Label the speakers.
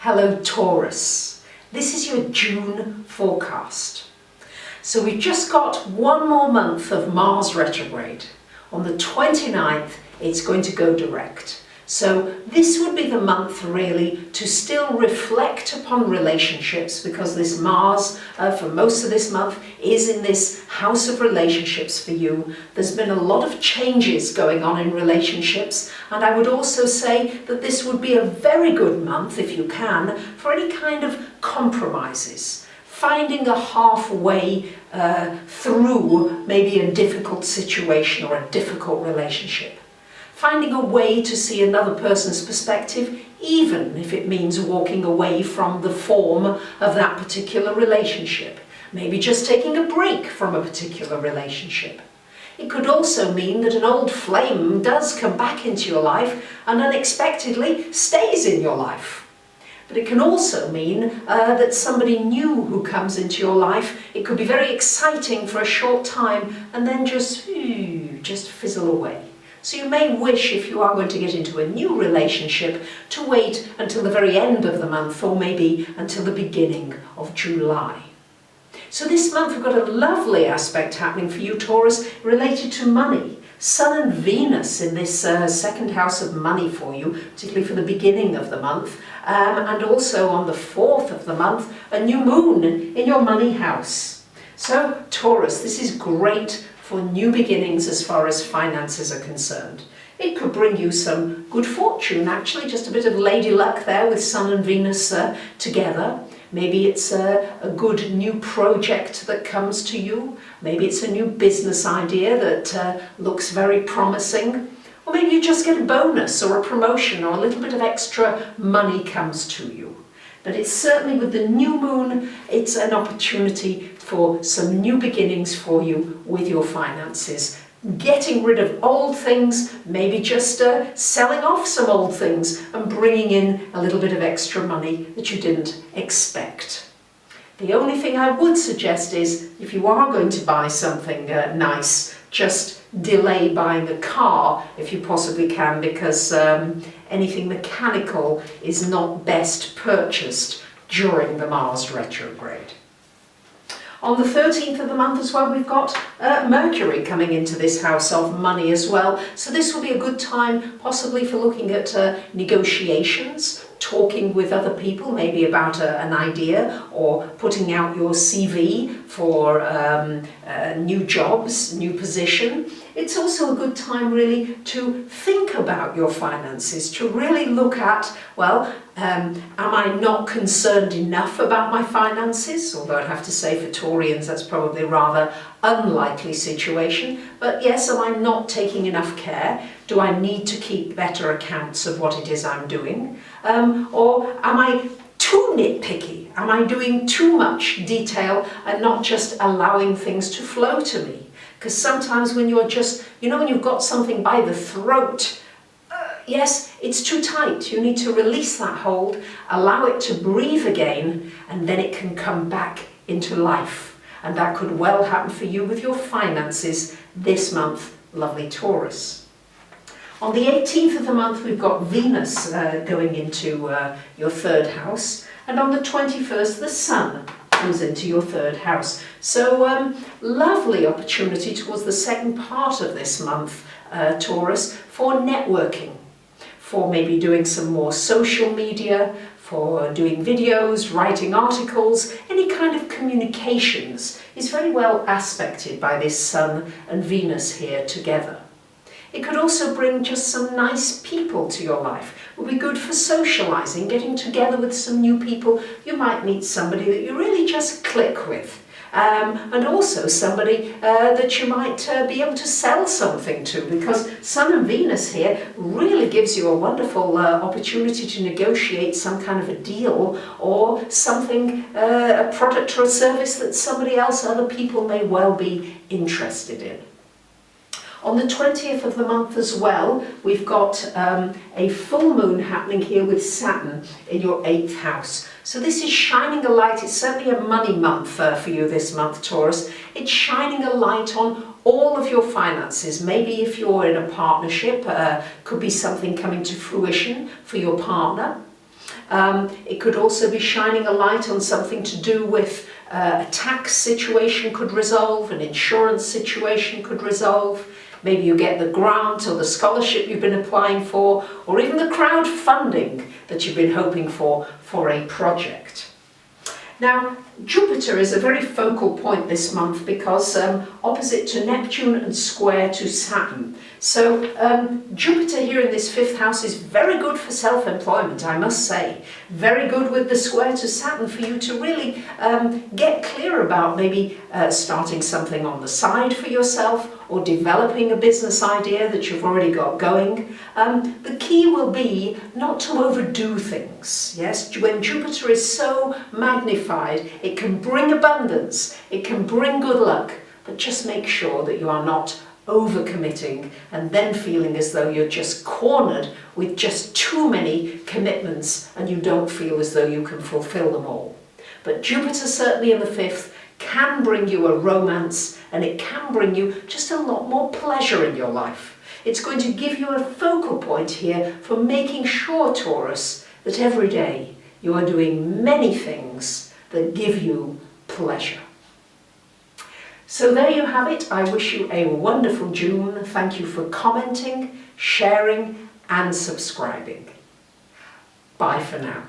Speaker 1: Hello Taurus, this is your June forecast. So we've just got one more month of Mars retrograde. On the 29th it's going to go direct. So this would be the month really to still reflect upon relationships, because this Mars for most of this month is in this house of relationships for you. There's been a lot of changes going on in relationships, and I would also say that this would be a very good month, if you can, for any kind of compromises. Finding a halfway through maybe a difficult situation or a difficult relationship. Finding a way to see another person's perspective, even if it means walking away from the form of that particular relationship. Maybe just taking a break from a particular relationship. It could also mean that an old flame does come back into your life and unexpectedly stays in your life. But it can also mean that somebody new who comes into your life, it could be very exciting for a short time and then just fizzle away. So you may wish, if you are going to get into a new relationship, to wait until the very end of the month, or maybe until the beginning of July. So this month we've got a lovely aspect happening for you, Taurus, related to money. Sun and Venus in this second house of money for you, particularly for the beginning of the month. And also on the 4th of the month, a new moon in your money house. So Taurus, this is great for new beginnings as far as finances are concerned. It could bring you some good fortune, actually, just a bit of lady luck there with Sun and Venus together. Maybe it's a good new project that comes to you. Maybe it's a new business idea that looks very promising. Or maybe you just get a bonus or a promotion, or a little bit of extra money comes to you. But it's certainly, with the new moon, it's an opportunity for some new beginnings for you with your finances. Getting rid of old things, maybe just selling off some old things and bringing in a little bit of extra money that you didn't expect. The only thing I would suggest is, if you are going to buy something nice, just delay buying a car if you possibly can, because anything mechanical is not best purchased during the Mars retrograde. On the 13th of the month as well, we've got Mercury coming into this house of money as well. So this will be a good time possibly for looking at negotiations, talking with other people maybe about an idea, or putting out your CV for new jobs, new position. It's also a good time really to think about your finances, to really look at, well, am I not concerned enough about my finances? Although I'd have to say for Taurians that's probably a rather unlikely situation. But yes, am I not taking enough care? Do I need to keep better accounts of what it is I'm doing? Or am I too nitpicky? Am I doing too much detail and not just allowing things to flow to me? Because sometimes when you're just, when you've got something by the throat, yes, it's too tight. You need to release that hold, allow it to breathe again, and then it can come back into life. And that could well happen for you with your finances this month, lovely Taurus. On the 18th of the month, we've got Venus going into your 3rd house, and on the 21st, the Sun comes into your 3rd house. So lovely opportunity towards the second part of this month, Taurus, for networking, for maybe doing some more social media, for doing videos, writing articles. Any kind of communications is very well aspected by this Sun and Venus here together. It could also bring just some nice people to your life. It would be good for socializing, getting together with some new people. You might meet somebody that you really just click with. And also somebody that you might be able to sell something to, because Sun and Venus here really gives you a wonderful opportunity to negotiate some kind of a deal, or something, a product or a service that somebody else, other people may well be interested in. On the 20th of the month as well, we've got a full moon happening here with Saturn in your 8th house. So this is shining a light. It's certainly a money month for you this month, Taurus. It's shining a light on all of your finances. Maybe if you're in a partnership, could be something coming to fruition for your partner. It could also be shining a light on something to do with a tax situation could resolve, an insurance situation could resolve. Maybe you get the grant or the scholarship you've been applying for, or even the crowdfunding that you've been hoping for a project. Now, Jupiter is a very focal point this month because opposite to Neptune and square to Saturn. So Jupiter here in this 5th house is very good for self-employment, I must say. Very good with the square to Saturn for you to really get clear about maybe starting something on the side for yourself or developing a business idea that you've already got going. The key will be not to overdo things. Yes, when Jupiter is so magnified, it can bring abundance, it can bring good luck, but just make sure that you are not overcommitting and then feeling as though you're just cornered with just too many commitments and you don't feel as though you can fulfill them all. But Jupiter, certainly in the 5th, can bring you a romance, and it can bring you just a lot more pleasure in your life. It's going to give you a focal point here for making sure, Taurus, that every day you are doing many things that give you pleasure. So there you have it. I wish you a wonderful June. Thank you for commenting, sharing and subscribing. Bye for now.